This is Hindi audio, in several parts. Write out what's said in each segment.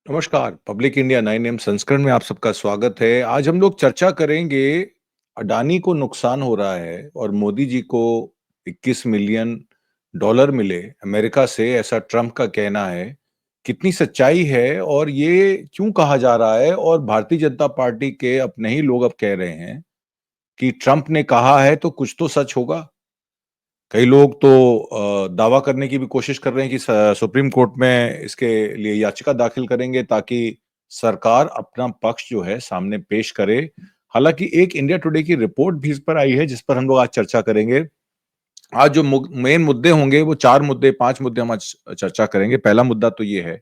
नमस्कार, पब्लिक इंडिया 9 एम संस्करण में आप सबका स्वागत है। आज हम लोग चर्चा करेंगे, अडानी को नुकसान हो रहा है और मोदी जी को 21 मिलियन डॉलर मिले अमेरिका से, ऐसा ट्रंप का कहना है। कितनी सच्चाई है और ये क्यों कहा जा रहा है? और भारतीय जनता पार्टी के अपने ही लोग अब कह रहे हैं कि ट्रंप ने कहा है तो कुछ तो सच होगा। कई लोग तो दावा करने की भी कोशिश कर रहे हैं कि सुप्रीम कोर्ट में इसके लिए याचिका दाखिल करेंगे ताकि सरकार अपना पक्ष जो है सामने पेश करे। हालांकि एक इंडिया टुडे की रिपोर्ट भी इस पर आई है जिस पर हम लोग आज चर्चा करेंगे। आज जो मेन मुद्दे होंगे वो 4 मुद्दे 5 मुद्दे हम आज चर्चा करेंगे। पहला मुद्दा तो ये है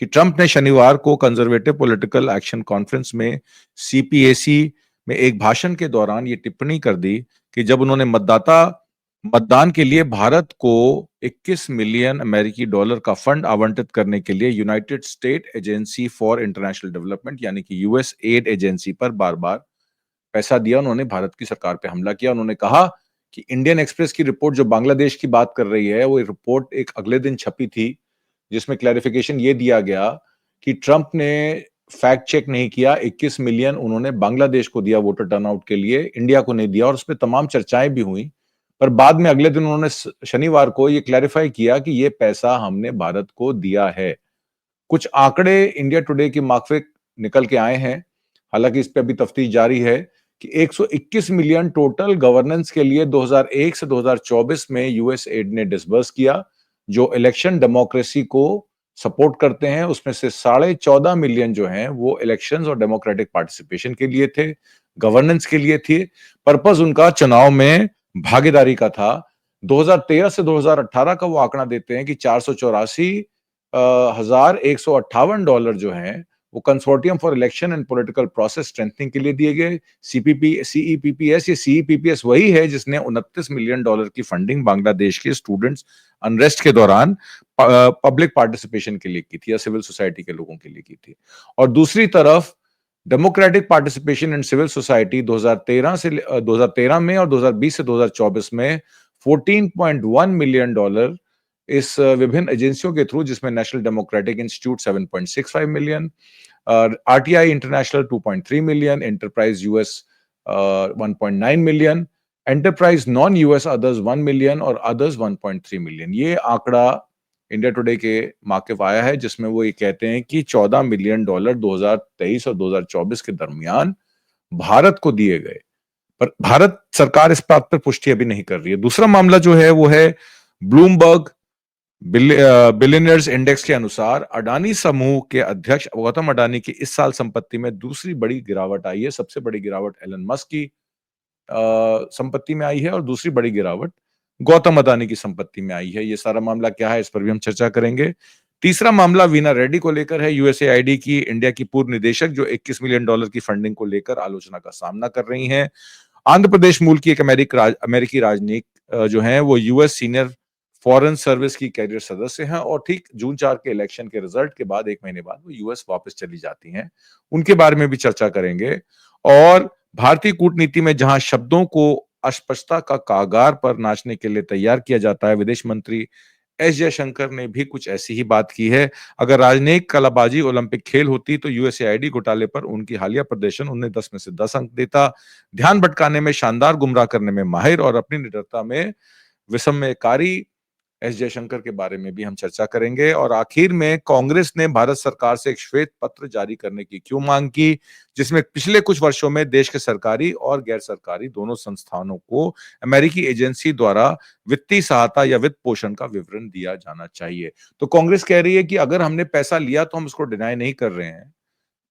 कि ट्रंप ने शनिवार को कंजर्वेटिव पॉलिटिकल एक्शन कॉन्फ्रेंस में सीपीएसी में एक भाषण के दौरान ये टिप्पणी कर दी कि जब उन्होंने मतदान के लिए भारत को 21 मिलियन अमेरिकी डॉलर का फंड आवंटित करने के लिए United state agency for international development यानी कि यूएस एड एजेंसी पर बार बार पैसा दिया, उन्होंने भारत की सरकार पे हमला किया। उन्होंने कहा कि इंडियन एक्सप्रेस की रिपोर्ट जो बांग्लादेश की बात कर रही है, वो रिपोर्ट एक अगले दिन छपी थी जिसमें क्लैरिफिकेशन ये दिया गया कि ट्रंप ने फैक्ट चेक नहीं किया। 21 मिलियन उन्होंने बांग्लादेश को दिया वोटर टर्नआउट के लिए, इंडिया को नहीं दिया, और उसमें तमाम चर्चाएं भी हुई। पर बाद में अगले दिन उन्होंने शनिवार को ये क्लैरिफाई किया कि ये पैसा हमने भारत को दिया है। कुछ आंकड़े इंडिया टुडे की मार्फत निकल के आए हैं, हालांकि इस पे अभी तफ्तीश जारी है कि 121 मिलियन टोटल गवर्नेंस के लिए 2001 से 2024 में यूएस एड ने डिसबर्स किया, जो इलेक्शन डेमोक्रेसी को सपोर्ट करते हैं। उसमें से 14.5 मिलियन जो हैं वो इलेक्शंस और डेमोक्रेटिक पार्टिसिपेशन के लिए थे, गवर्नेंस के लिए थे। पर्पस उनका चुनाव में भागीदारी का था। 2013 से 2018 का वो आंकड़ा देते हैं कि 484,158 जो हैं वो consortium for election and political process strengthening के लिए दिए गए। सीईपीपीएस, ये सीईपीपीएस वही है जिसने 29 मिलियन डॉलर की फंडिंग बांग्लादेश के स्टूडेंट्स अनरेस्ट के दौरान पब्लिक पार्टिसिपेशन के लिए की थी या सिविल सोसाइटी के लोगों के लिए की थी। और दूसरी तरफ democratic participation in civil society 2013 में और 2020 से 2024 में 14.1 मिलियन डॉलर इस विभिन्न एजेंसियों के थ्रू, जिसमें national democratic institute 7.65 million, RTI international 2.3 million, enterprise US 1.9 million, enterprise non US others 1 million और अदर्स 1.3 मिलियन। ये आंकड़ा इंडिया टुडे के माकिफ आया है, जिसमें वो ये कहते हैं कि 14 मिलियन डॉलर 2023 और 2024 के दरमियान भारत को दिए गए। पर भारत सरकार इस बात पर पुष्टि अभी नहीं कर रही है। दूसरा मामला जो है वो है ब्लूमबर्ग बिलियनर्स इंडेक्स के अनुसार अडानी समूह के अध्यक्ष गौतम अडानी की इस साल संपत्ति में दूसरी बड़ी गिरावट आई है। सबसे बड़ी गिरावट एलन मस्क की संपत्ति में आई है और दूसरी बड़ी गिरावट गौतम अडानी की संपत्ति में आई है। ये सारा मामला क्या है, इस पर भी हम चर्चा करेंगे। तीसरा मामला वीना रेड्डी को लेकर है। यूएसएआईडी की इंडिया की पूर्व निदेशक जो 21 मिलियन डॉलर की फंडिंग को लेकर आलोचना का सामना कर रही हैं। आंध्र प्रदेश मूल की एक अमेरिकी राजनयिक जो है वो यूएस सीनियर फॉरेन सर्विस की कैरियर सदस्य हैं और ठीक जून 4 के इलेक्शन के रिजल्ट के बाद 1 महीने बाद वो यूएस वापस चली जाती हैं। उनके बारे में भी चर्चा करेंगे। और भारतीय कूटनीति में जहां शब्दों को अस्पष्टता का कागार पर नाचने के लिए तैयार किया जाता है, विदेश मंत्री एस जयशंकर ने भी कुछ ऐसी ही बात की है। अगर राजनयिक कलाबाजी ओलंपिक खेल होती तो यूएसएआईडी घोटाले पर उनकी हालिया प्रदर्शन उन्हें 10 में से 10 अंक देता। ध्यान भटकाने में शानदार, गुमराह करने में माहिर और अपनी निडरता में विस्मयकारी एस जयशंकर के बारे में भी हम चर्चा करेंगे। और आखिर में कांग्रेस ने भारत सरकार से एक श्वेत पत्र जारी करने की क्यों मांग की, जिसमें पिछले कुछ वर्षों में देश के सरकारी और गैर सरकारी दोनों संस्थानों को अमेरिकी एजेंसी द्वारा वित्तीय सहायता या वित्त पोषण का विवरण दिया जाना चाहिए। तो कांग्रेस कह रही है कि अगर हमने पैसा लिया तो हम उसको डिनाई नहीं कर रहे हैं,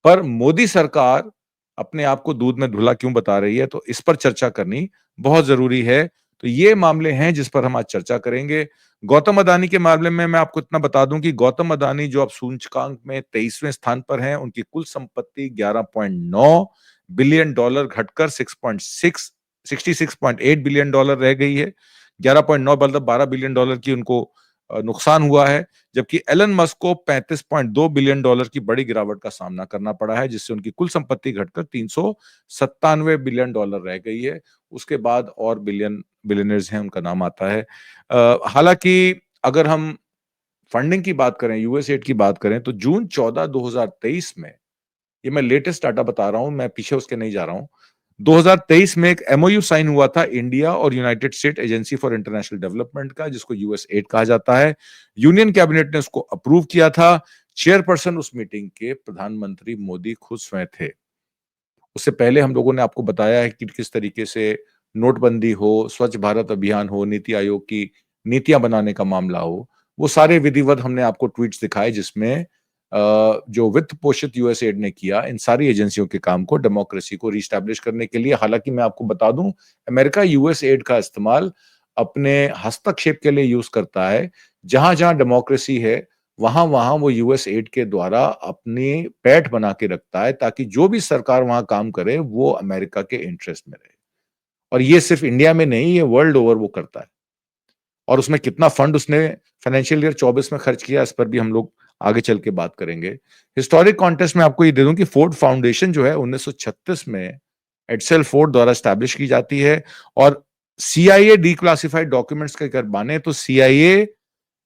पर मोदी सरकार अपने आप को दूध में धुला क्यों बता रही है, तो इस पर चर्चा करनी बहुत जरूरी है। तो ये मामले हैं जिस पर हम आज चर्चा करेंगे। गौतम अदानी के मामले में मैं आपको इतना बता दूं कि गौतम अदानी जो अब सूचकांक में 23वें स्थान पर हैं, उनकी कुल संपत्ति 11.9 बिलियन डॉलर घटकर 66.8 बिलियन डॉलर रह गई है। 11.9 मतलब 12 बिलियन डॉलर की उनको नुकसान हुआ है। जबकि एलन मस्क को 35.2 बिलियन डॉलर की बड़ी गिरावट का सामना करना पड़ा है, जिससे उनकी कुल संपत्ति घटकर 397 बिलियन डॉलर रह गई है। उसके बाद और बिलियनर्स हैं, उनका नाम आता है। हालांकि अगर हम फंडिंग की बात करें, यूएस एड की बात करें, तो जून 14, 2023 में, ये मैं लेटेस्ट डाटा बता रहा हूँ, मैं पीछे उसके नहीं जा रहा हूँ। 2023 में एक एमओयू साइन हुआ था इंडिया और United state agency for international development का, जिसको यूएस एड कहा जाता है। यूनियन कैबिनेट ने उसको अप्रूव किया था। चेयरपर्सन उस मीटिंग के प्रधानमंत्री मोदी खुद स्वयं थे। उससे पहले हम लोगों ने आपको बताया है कि किस तरीके से नोटबंदी हो, स्वच्छ भारत अभियान हो, नीति आयोग की नीतियां बनाने का मामला हो, वो सारे विधिवत हमने आपको ट्वीट्स दिखाए, जिसमें जो वित्त पोषित यूएसएड ने किया इन सारी एजेंसियों के काम को, डेमोक्रेसी को रिस्टैब्लिश करने के लिए। हालांकि मैं आपको बता दूं, अमेरिका यूएसएड का इस्तेमाल अपने हस्तक्षेप के लिए यूज करता है। जहां जहां डेमोक्रेसी है, वहां वहां वो यूएस एड के द्वारा अपनी पैठ बना के रखता है, ताकि जो भी सरकार वहां काम करे वो अमेरिका के इंटरेस्ट में रहे। और ये सिर्फ इंडिया में नहीं, ये वर्ल्ड ओवर वो करता है। और उसमें कितना फंड उसने फाइनेंशियल ईयर 24 में खर्च किया, इस पर भी हम लोग आगे चल के बात करेंगे। हिस्टोरिक कॉन्टेक्स्ट में आपको ये दे दूं कि फोर्ड फाउंडेशन जो है 1936 में एडसेल फोर्ड द्वारा स्टैब्लिश की जाती है। और सीआईए डीक्लासिफाइड डॉक्यूमेंट्स का अगर माने तो सीआईए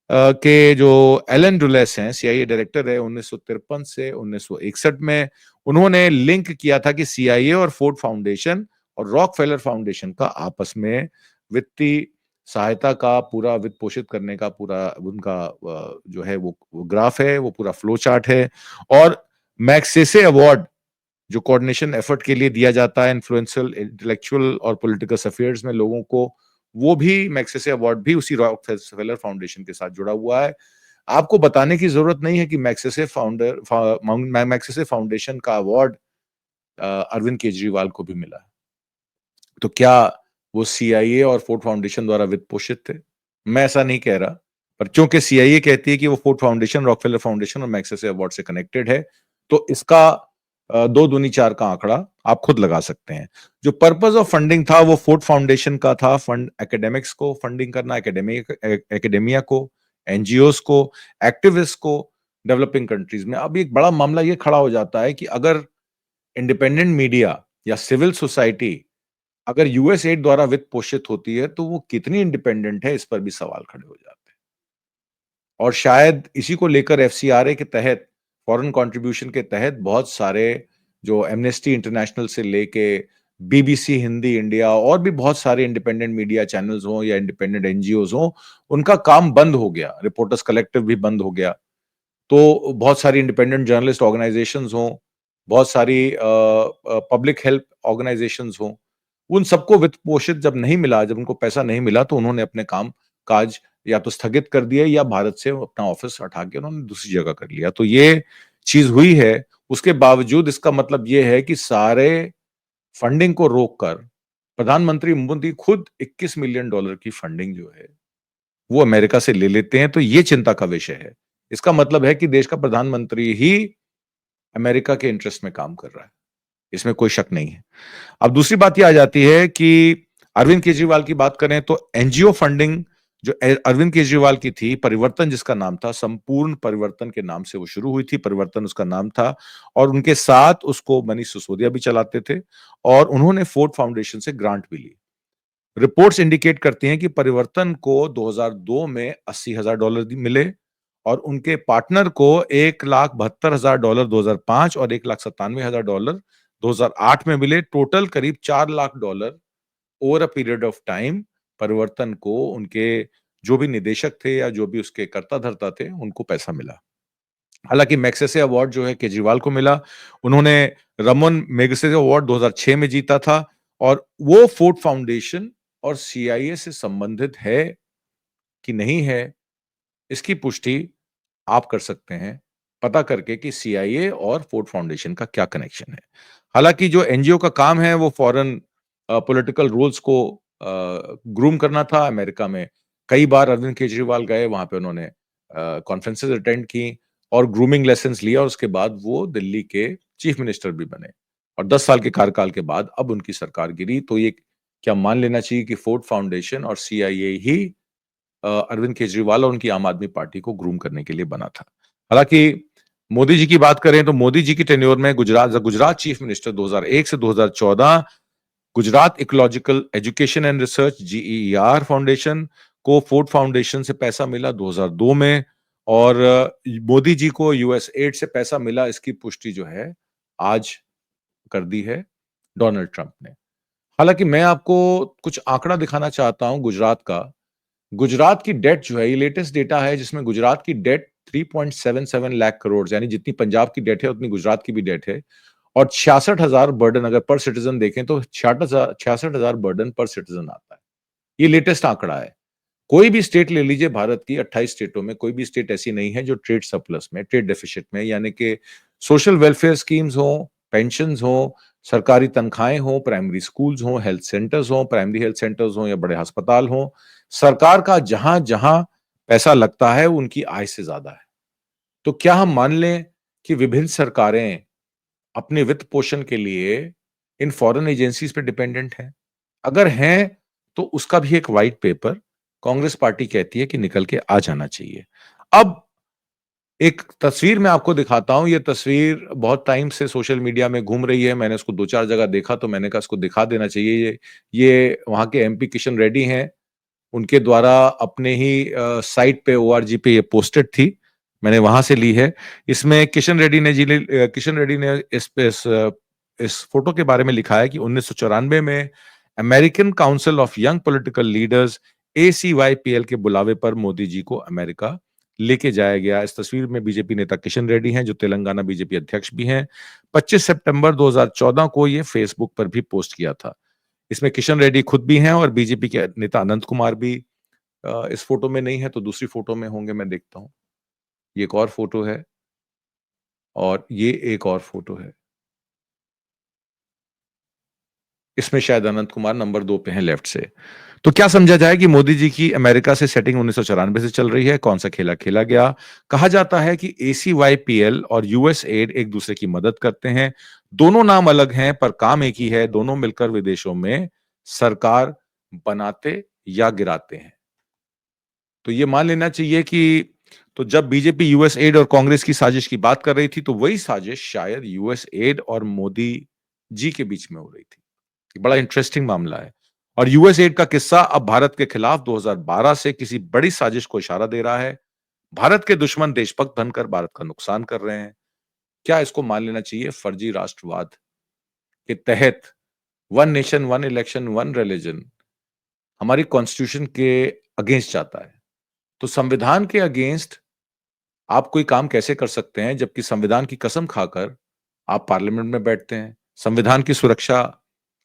के जो एलन डुलेस हैं, सीआईए डायरेक्टर है 1953 से 1961 में, उन्होंने लिंक किया था कि सीआईए और फोर्ड फाउंडेशन और रॉकफेलर फाउंडेशन का आपस में वित्तीय सहायता का पूरा वित्त पोषित करने का पूरा उनका जो है वो ग्राफ है, वो पूरा फ्लो चार्ट है। और मैक्सेसे अवार्ड जो कोऑर्डिनेशन एफर्ट के लिए दिया जाता है इन्फ्लुएंशियल इंटेलेक्चुअल और पॉलिटिकल अफेयर्स में लोगों को, वो भी मैक्सेसे अवार्ड भी उसी रॉकफेलर फाउंडेशन के साथ जुड़ा हुआ है। आपको बताने की जरूरत नहीं है कि मैक्सेसे फाउंडेशन का अवार्ड अरविंद केजरीवाल को भी मिला है। तो क्या वो सीआईए और फोर्ड फाउंडेशन द्वारा वित्त पोषित थे? मैं ऐसा नहीं कह रहा, पर क्योंकि सीआईए कहती है कि वो फोर्ड फाउंडेशन, रॉकफेलर फाउंडेशन और मैक्सेसे अवार्ड से कनेक्टेड है, तो इसका दो दूनी चार का आंकड़ा आप खुद लगा सकते हैं। जो पर्पस ऑफ फंडिंग था वो फोर्ड फाउंडेशन का था, फंड एकेडमिक्स को फंडिंग करना, एकेडेमिया को, एनजीओस को, एक्टिविस्ट को डेवलपिंग कंट्रीज में। अब एक बड़ा मामला ये खड़ा हो जाता है कि अगर इंडिपेंडेंट मीडिया या सिविल सोसाइटी अगर यूएस एड द्वारा वित्त पोषित होती है, तो वो कितनी इंडिपेंडेंट है, इस पर भी सवाल खड़े हो जाते हैं। और शायद इसी को लेकर एफसीआरए के तहत, फॉरेन कंट्रीब्यूशन के तहत, बहुत सारे जो एमनेस्टी इंटरनेशनल से लेके बीबीसी हिंदी इंडिया और भी बहुत सारे इंडिपेंडेंट मीडिया चैनल्स हों या इंडिपेंडेंट एनजीओज हों, उनका काम बंद हो गया। रिपोर्टर्स कलेक्टिव भी बंद हो गया। तो बहुत सारी इंडिपेंडेंट जर्नलिस्ट ऑर्गेनाइजेशंस हों, बहुत सारी पब्लिक हेल्प ऑर्गेनाइजेशंस हों, उन सबको वित्त पोषित जब नहीं मिला, जब उनको पैसा नहीं मिला, तो उन्होंने अपने काम काज या तो स्थगित कर दिए या भारत से अपना ऑफिस हटा के उन्होंने दूसरी जगह कर लिया। तो ये चीज हुई है। उसके बावजूद इसका मतलब ये है कि सारे फंडिंग को रोककर प्रधानमंत्री मोदी खुद $21 मिलियन की फंडिंग जो है वो अमेरिका से ले लेते हैं। तो ये चिंता का विषय है। इसका मतलब है कि देश का प्रधानमंत्री ही अमेरिका के इंटरेस्ट में काम कर रहा है, इसमें कोई शक नहीं है। अब दूसरी बात यह आ जाती है कि अरविंद केजरीवाल की बात करें तो एनजीओ फंडिंग जो अरविंद केजरीवाल की थी, परिवर्तन जिसका नाम था, संपूर्ण परिवर्तन के नाम से वो शुरू हुई थी, परिवर्तन उसका नाम था। और उनके साथ उसको मनीष सिसोदिया भी चलाते थे और उन्होंने फोर्ड फाउंडेशन से ग्रांट भी ली। रिपोर्ट्स इंडिकेट करती हैं कि परिवर्तन को 2002 में $80,000 मिले और उनके पार्टनर को $1,72,000 2005 और $1,97,000 2008 में मिले। टोटल करीब $4 lakh over a period of time परिवर्तन को उनके जो भी निदेशक थे या जो भी उसके कर्ता धर्ता थे, उनको पैसा मिला। हालांकि मैग्सेसे अवार्ड जो है केजरीवाल को मिला। उन्होंने रमन मैग्सेसे अवार्ड 2006 में जीता था। और वो फोर्ड फाउंडेशन और सीआईए से संबंधित है कि नहीं है, इसकी पुष्टि आप कर सकते हैं पता करके कि सीआईए और फोर्ड फाउंडेशन का क्या कनेक्शन है। हालांकि जो एनजीओ का काम है वो फॉरेन पॉलिटिकल रूल्स को ग्रूम करना था। अमेरिका में कई बार अरविंद केजरीवाल गए, वहां पे उन्होंने कॉन्फ्रेंसेस अटेंड की और ग्रूमिंग लेसन्स लिया। और उसके बाद वो दिल्ली के चीफ मिनिस्टर भी बने और 10 साल के कार्यकाल के बाद अब उनकी सरकार गिरी। तो ये क्या मान लेना चाहिए कि फोर्ड फाउंडेशन और सीआईए ही अरविंद केजरीवाल और उनकी आम आदमी पार्टी को ग्रूम करने के लिए बना था। हालांकि मोदी जी की बात करें तो मोदी जी की टेन्योर में गुजरात चीफ मिनिस्टर 2001 से 2014 Gujarat ecological education and research GER foundation को फोर्ड फाउंडेशन से पैसा मिला 2002 में। और मोदी जी को यूएस एड से पैसा मिला, इसकी पुष्टि जो है आज कर दी है डोनाल्ड ट्रंप ने। हालांकि मैं आपको कुछ आंकड़ा दिखाना चाहता हूं गुजरात का। गुजरात की डेट जो है, ये लेटेस्ट डेटा है जिसमें गुजरात की डेट 3.77 लाख करोड़, यानी जितनी पंजाब की डेट है उतनी गुजरात की भी डेट है। और 66,000 बर्डन अगर पर सिटीजन देखें तो 66,000 बर्डन पर सिटीजन आता है। ये लेटेस्ट आंकड़ा है। कोई भी स्टेट ले लीजिए भारत की 28 स्टेटों में, कोई भी स्टेट ऐसी नहीं है जो ट्रेड सरप्लस में, ट्रेड डेफिसिट में, यानी कि सोशल वेलफेयर स्कीम्स हो, पेंशन्स हो, सरकारी तनख्वाहें हो, प्राइमरी स्कूल्स हो, हेल्थ सेंटर्स हो, प्राइमरी हेल्थ सेंटर्स हो या बड़े अस्पताल हो, सरकार का जहां जहां पैसा लगता है उनकी आय से ज्यादा है। तो क्या हम मान लें कि विभिन्न सरकारें अपने वित्त पोषण के लिए इन फॉरेन एजेंसीज पे डिपेंडेंट हैं? अगर हैं तो उसका भी एक व्हाइट पेपर कांग्रेस पार्टी कहती है कि निकल के आ जाना चाहिए। अब एक तस्वीर मैं आपको दिखाता हूं। ये तस्वीर बहुत टाइम से सोशल मीडिया में घूम रही है, मैंने इसको दो चार जगह देखा तो मैंने कहा इसको दिखा देना चाहिए। ये वहां के एमपी किशन रेड्डी हैं, उनके द्वारा अपने ही साइट पे, ओआरजी पे ये पोस्टेड थी, मैंने वहां से ली है। इसमें किशन रेड्डी ने इस फोटो के बारे में लिखा है कि 1994 में American council of young political leaders ACYPL के बुलावे पर मोदी जी को अमेरिका लेके जाया गया। इस तस्वीर में बीजेपी नेता किशन रेड्डी हैं जो तेलंगाना बीजेपी अध्यक्ष भी हैं। 25 सितंबर 2014 को ये फेसबुक पर भी पोस्ट किया था। इसमें किशन रेड्डी खुद भी हैं और बीजेपी के नेता अनंत कुमार भी इस फोटो में नहीं है तो दूसरी फोटो में होंगे, मैं देखता हूं। ये एक और फोटो है और ये एक और फोटो है। इसमें शायद अनंत कुमार नंबर 2 पे हैं लेफ्ट से। तो क्या समझा जाए कि मोदी जी की अमेरिका से सेटिंग 1994 से चल रही है? कौन सा खेला खेला गया? कहा जाता है कि ACYPL और यूएस एड एक दूसरे की मदद करते हैं। दोनों नाम अलग हैं पर काम एक ही है, दोनों मिलकर विदेशों में सरकार बनाते या गिराते हैं। तो ये मान लेना चाहिए कि तो जब बीजेपी यूएस एड और कांग्रेस की साजिश की बात कर रही थी तो वही साजिश शायद यूएस एड और मोदी जी के बीच में हो रही थी। बड़ा इंटरेस्टिंग मामला है। और यूएस एड का किस्सा अब भारत के खिलाफ 2012 से किसी बड़ी साजिश को इशारा दे रहा है। भारत के दुश्मन देशभक्त बनकर भारत का नुकसान कर रहे हैं। क्या इसको मान लेना चाहिए फर्जी राष्ट्रवाद के तहत one nation one election one religion हमारी कॉन्स्टिट्यूशन के अगेंस्ट जाता है? तो संविधान के अगेंस्ट आप कोई काम कैसे कर सकते हैं जबकि संविधान की कसम खाकर आप पार्लियामेंट में बैठते हैं? संविधान की सुरक्षा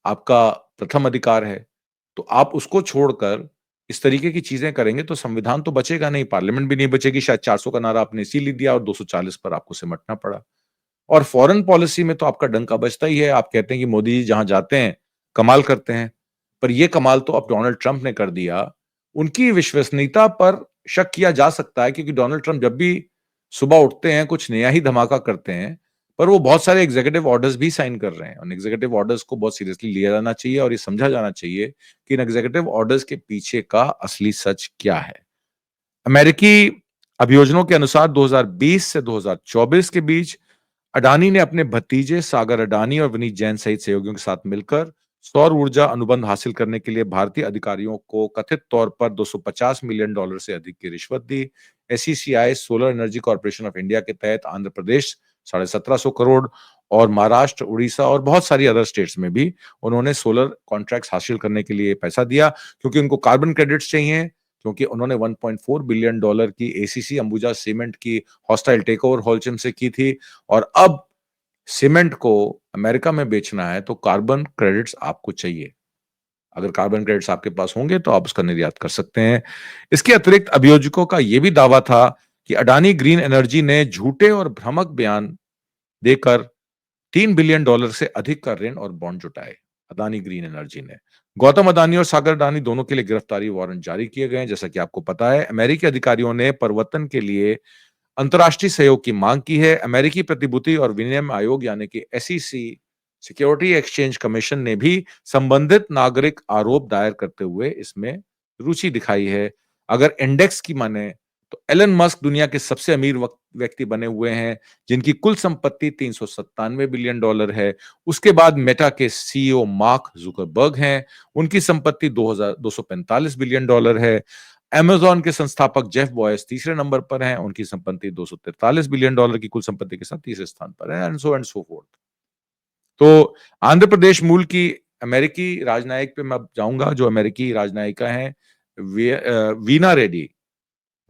आपका प्रथम अधिकार है, तो आप उसको छोड़कर इस तरीके की चीजें करेंगे तो संविधान तो बचेगा नहीं, पार्लियामेंट भी नहीं बचेगी। शायद 400 का नारा आपने इसीलिए दिया और 240 पर आपको सिमटना पड़ा। और फॉरेन पॉलिसी में तो आपका डंका बजता ही है। आप कहते हैं कि मोदी जी जहां जाते हैं कमाल करते हैं, पर यह कमाल तो अब डोनाल्ड ट्रंप ने कर दिया। उनकी विश्वसनीयता पर शक किया जा सकता है क्योंकि डोनाल्ड ट्रंप जब भी सुबह उठते हैं कुछ नया ही धमाका करते हैं, पर वो बहुत सारे एग्जीक्यूटिव ऑर्डर्स भी साइन कर रहे हैं। और एग्जीक्यूटिव ऑर्डर्स को बहुत सीरियसली लिया जाना चाहिए और ये समझा जाना चाहिए कि इन एग्जीक्यूटिव ऑर्डर्स के पीछे का असली सच क्या है। अमेरिकी अभियोजनों के अनुसार 2020 से 2024 के बीच अडानी ने अपने भतीजे सागर अडानी और विनीत जैन सहित सहयोगियों के साथ मिलकर सौर ऊर्जा अनुबंध हासिल करने के लिए भारतीय अधिकारियों को कथित तौर पर $250 मिलियन से अधिक की रिश्वत दी। SECI solar energy corporation of India के तहत आंध्र प्रदेश 1750 करोड़ और महाराष्ट्र, उड़ीसा और बहुत सारी अदर स्टेट्स में भी उन्होंने सोलर कॉन्ट्रैक्ट्स हासिल करने के लिए पैसा दिया क्योंकि उनको कार्बन क्रेडिट्स चाहिए, क्योंकि उन्होंने $1.4 बिलियन की एसीसी अंबुजा सीमेंट की हॉस्टाइल टेकओवर होल्चिन से की थी। और अब सीमेंट को अमेरिका में बेचना है तो कार्बन क्रेडिट्स आपको चाहिए। अगर कार्बन क्रेडिट्स आपके पास होंगे तो आप उसका निर्यात कर सकते हैं। इसके अतिरिक्त अभियोजकों का यह भी दावा था कि अडानी ग्रीन एनर्जी ने झूठे और भ्रामक बयान देकर $3 बिलियन से अधिक का ऋण और बॉन्ड जुटाए। अदानी ग्रीन एनर्जी ने गौतम अदानी और सागर अडानी दोनों के लिए गिरफ्तारी वारंट जारी किए गए हैं। जैसा कि आपको पता है, अमेरिकी अधिकारियों ने परिवर्तन के लिए अंतर्राष्ट्रीय सहयोग की मांग की है। अमेरिकी प्रतिभूति और विनिमय आयोग यानी कि एसईसी, सिक्योरिटी एक्सचेंज कमीशन ने भी संबंधित नागरिक आरोप दायर करते हुए इसमें रुचि दिखाई है। अगर इंडेक्स की माने तो एलन मस्क दुनिया के सबसे अमीर व्यक्ति बने हुए हैं जिनकी कुल संपत्ति $397 बिलियन है। उसके बाद मेटा के सीईओ मार्क जुकरबर्ग हैं, उनकी संपत्ति $2,245 बिलियन है। अमेज़न के संस्थापक जेफ बॉयस तीसरे नंबर पर हैं, उनकी संपत्ति $243 बिलियन की कुल संपत्ति के साथ तीसरे स्थान पर है, एंड सो फोर्थ। तो आंध्र प्रदेश मूल की अमेरिकी राजनयिक पे मैं अब जाऊँगा, जो अमेरिकी राजनयिका हैं, वीना रेड्डी।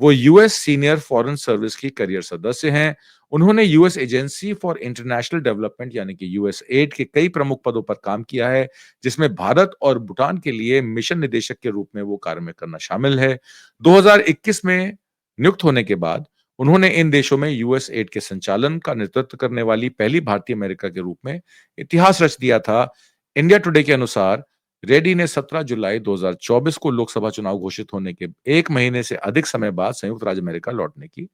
वो यूएस सीनियर फॉरेन सर्विस की करियर सदस्य हैं। उन्होंने US agency for international development यानी कि यूएसएड के कई प्रमुख पदों पर काम किया है, जिसमें भारत और भूटान के लिए मिशन निदेशक के रूप में वो कार्य में करना शामिल है। 2021 में नियुक्त होने के बाद उन्होंने इन देशों में यूएसएड के संचालन का नेतृत्व करने वाली पहली भारतीय अमेरिका के रूप में इतिहास रच दिया था। इंडिया टुडे के अनुसार रेड्डी ने 17 जुलाई 2024 को लोकसभा चुनाव घोषित होने के 1 महीने से अधिक समय बाद संयुक्त राज्य अमेरिका लौटने की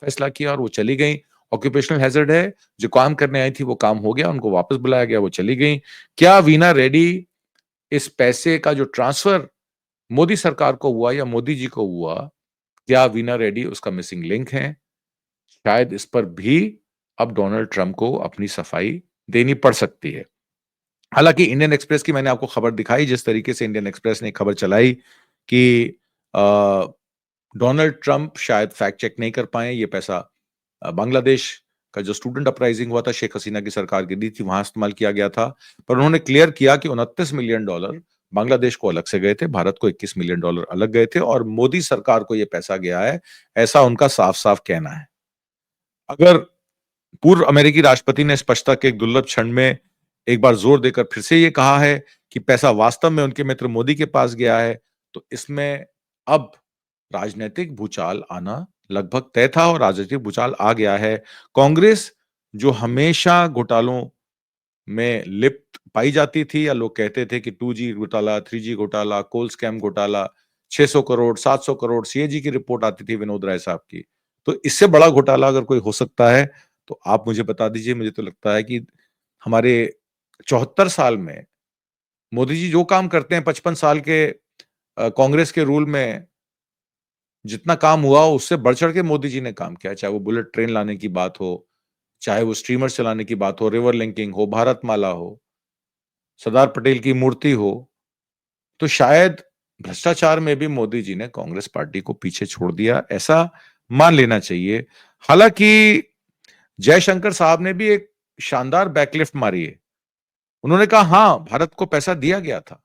फैसला किया और वो चली गईं। ऑक्यूपेशनल हैज़ार्ड है, जो काम करने आई थी वो काम हो गया, उनको वापस बुलाया गया, वो चली गईं। क्या वीना रेड्डी इस पैसे का जो ट्रांसफर मोदी सरकार को हुआ या मोदी जी को हुआ, क्या वीना रेड्डी उसका मिसिंग लिंक हैं? शायद इस पर भी अब डोनाल्ड ट्रंप को अपनी सफाई देनी पड़ सकती है। हालांकि इंडियन एक्सप्रेस की मैंने आपको खबर दिखाई, जिस तरीके से इंडियन एक्सप्रेस ने खबर चलाई कि डोनाल्ड ट्रंप शायद फैक्ट चेक नहीं कर पाए, ये पैसा बांग्लादेश का जो स्टूडेंट अपराइजिंग हुआ था, शेख हसीना की सरकार की दी थी, वहां इस्तेमाल किया गया था। पर उन्होंने क्लियर किया कि $29 मिलियन बांग्लादेश को अलग से गए थे, भारत को $21 मिलियन अलग गए थे और मोदी सरकार को यह पैसा गया है, ऐसा उनका साफ साफ कहना है। अगर पूर्व अमेरिकी राष्ट्रपति ने स्पष्टता के एक दुर्लभ क्षण में एक बार जोर देकर फिर से ये कहा है कि पैसा वास्तव में उनके मित्र मोदी के पास गया है, तो इसमें अब राजनीतिक भूचाल आना लगभग तय था और राजनीतिक भूचाल आ गया है। कांग्रेस जो हमेशा घोटालों में लिप्त पाई जाती थी, या लोग कहते थे कि 2G घोटाला, 3G घोटाला, कोल स्कैम घोटाला, 600 करोड़, 700 करोड़, सीएजी की रिपोर्ट आती थी विनोद राय साहब की। तो इससे बड़ा घोटाला अगर कोई हो सकता है, तो आप मुझे बता दीजिए। मुझे तो लगता है कि हमारे 74 साल में मोदी जी जो काम करते हैं, 55 साल के कांग्रेस के रूल में जितना काम हुआ, उससे बढ़-चढ़ के मोदी जी ने काम किया। चाहे वो बुलेट ट्रेन लाने की बात हो, चाहे वो स्टीमर चलाने की बात हो, रिवर लिंकिंग हो, भारतमाला हो, सरदार पटेल की मूर्ति हो। तो शायद भ्रष्टाचार में भी मोदी जी ने कांग्रेस पार्टी को पीछे छोड़ दिया, ऐसा मान लेना चाहिए। हालांकि जयशंकर साहब ने भी एक शानदार बैकलिफ्ट मारी है। उन्होंने कहा हां, भारत को पैसा दिया गया था।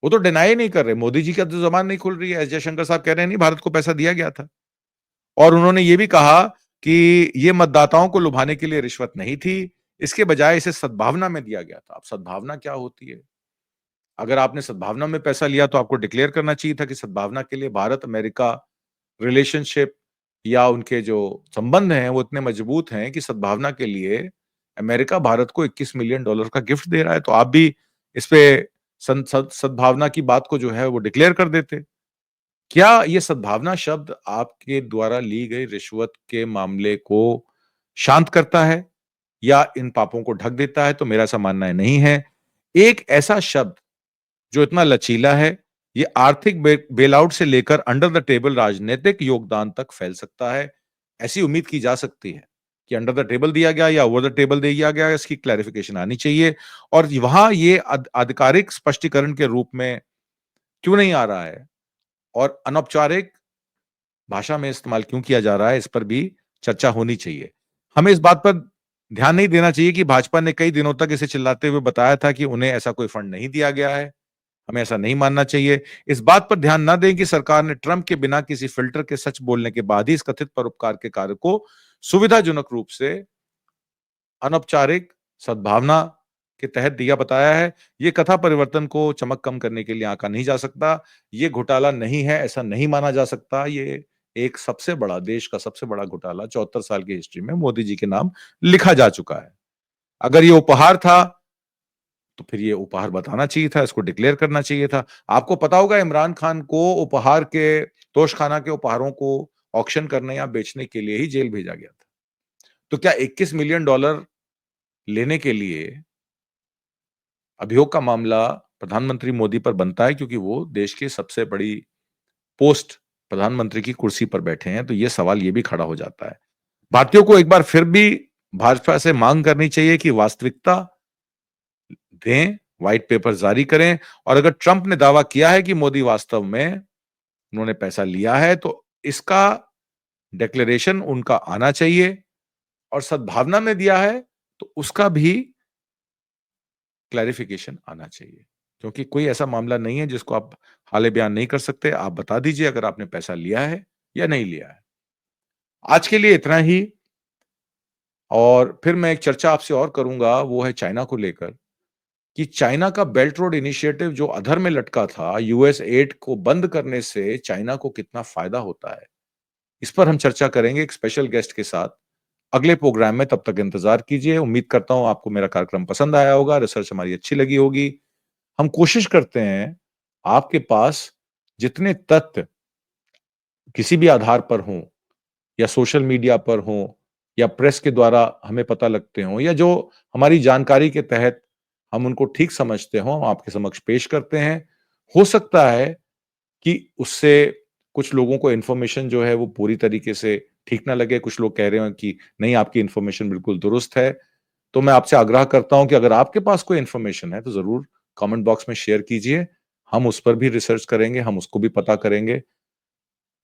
वो तो डिनाई नहीं कर रहे, मोदी जी का तो जबान नहीं खुल रही है। एस जयशंकर साहब कह रहे हैं नहीं, भारत को पैसा दिया गया था। और उन्होंने ये भी कहा कि ये मतदाताओं को लुभाने के लिए रिश्वत नहीं थी, इसके बजाय इसे सद्भावना में दिया गया था। अब सद्भावना क्या होती है? अगर आपने सद्भावना में पैसा लिया तो आपको डिक्लेयर करना चाहिए था कि सद्भावना के लिए भारत अमेरिका रिलेशनशिप या उनके जो संबंध हैं वो इतने मजबूत हैं कि सद्भावना के लिए अमेरिका भारत को $21 मिलियन का गिफ्ट दे रहा है, तो आप भी इस पे सद्भावना की बात को जो है वो डिक्लेयर कर देते। क्या ये सद्भावना शब्द आपके द्वारा ली गई रिश्वत के मामले को शांत करता है या इन पापों को ढक देता है? तो मेरा ऐसा मानना है नहीं है। एक ऐसा शब्द जो इतना लचीला है, ये आर्थिक बेलआउट से लेकर अंडर द टेबल राजनीतिक योगदान तक फैल सकता है। ऐसी उम्मीद की जा सकती है कि अंडर द टेबल दिया गया या ओवर द टेबल दिया गया, इसकी क्लैरिफिकेशन आनी चाहिए। और वहां ये आधिकारिक स्पष्टीकरण के रूप में क्यों नहीं आ रहा है और अनौपचारिक भाषा में इस्तेमाल क्यों किया जा रहा है, इस पर भी चर्चा होनी चाहिए। हमें इस बात पर ध्यान नहीं देना चाहिए कि भाजपा ने कई दिनों तक इसे चिल्लाते हुए बताया था कि उन्हें ऐसा कोई फंड नहीं दिया गया है। हमें ऐसा नहीं मानना चाहिए। इस बात पर ध्यान न दें कि सरकार ने ट्रंप के बिना किसी फिल्टर के सच बोलने के बाद ही इस कथित परोपकार के कार्य को सुविधाजनक रूप से अनौपचारिक सद्भावना के तहत दिया बताया है। ये कथा परिवर्तन को चमक कम करने के लिए आंका नहीं जा सकता। ये घोटाला नहीं है, ऐसा नहीं माना जा सकता। ये एक सबसे बड़ा, देश का सबसे बड़ा घोटाला 74 साल की हिस्ट्री में मोदी जी के नाम लिखा जा चुका है। अगर ये उपहार था, तो फिर ये उपहार बताना चाहिए था, इसको डिक्लेयर करना चाहिए था। आपको पता होगा इमरान खान को उपहार के, तोशखाना के उपहारों को ऑक्शन करने या बेचने के लिए ही जेल भेजा गया था। तो क्या $21 मिलियन लेने के लिए अभियोग का मामला प्रधानमंत्री मोदी पर बनता है, क्योंकि वो देश की सबसे बड़ी पोस्ट प्रधानमंत्री की कुर्सी पर बैठे हैं? तो ये सवाल ये भी खड़ा हो जाता है। भारतीयों को एक बार फिर भी भाजपा से मांग करनी चाहिए कि वास्तविकता दें, व्हाइट पेपर जारी करें, और अगर ट्रंप ने दावा किया है कि मोदी वास्तव में उन्होंने पैसा लिया है तो इसका डिक्लेरेशन उनका आना चाहिए और सद्भावना में दिया है तो उसका भी क्लैरिफिकेशन आना चाहिए। क्योंकि कोई ऐसा मामला नहीं है जिसको आप हाले-बयान नहीं कर सकते। आप बता दीजिए अगर आपने पैसा लिया है या नहीं लिया है। आज के लिए इतना ही और फिर मैं एक चर्चा आपसे और करूँगा, वो है चाइना को लेकर कि चाइना का बेल्ट रोड इनिशिएटिव जो अधर में लटका था, यूएस एड को बंद करने से चाइना को कितना फ़ायदा होता है। इस पर हम चर्चा करेंगे एक स्पेशल गेस्ट के साथ, अगले प्रोग्राम में। तब तक इंतज़ार कीजिए। उम्मीद करता हूँ आपको मेरा कार्यक्रम पसंद आया होगा, रिसर्च हमारी अच्छी लगी होगी। हम कोशिश करते हैं, आपके पास जितने तथ्य किसी भी आधार पर हों या सोशल मीडिया पर हों या प्रेस के द्वारा हमें पता लगते हों या जो हमारी जानकारी के तहत हम उनको ठीक समझते हों, हम आपके समक्ष पेश करते हैं। हो सकता है कि उससे कुछ लोगों को इन्फॉर्मेशन जो है वो पूरी तरीके से ठीक ना लगे, कुछ लोग कह रहे हैं कि नहीं आपकी इन्फॉर्मेशन बिल्कुल दुरुस्त है। तो मैं आपसे आग्रह करता हूँ कि अगर आपके पास कोई इन्फॉर्मेशन है तो ज़रूर कमेंट बॉक्स में शेयर कीजिए। हम उस पर भी रिसर्च करेंगे, हम उसको भी पता करेंगे।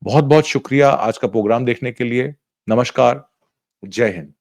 बहुत-बहुत शुक्रिया आज का प्रोग्राम देखने के लिए। नमस्कार, जय हिंद।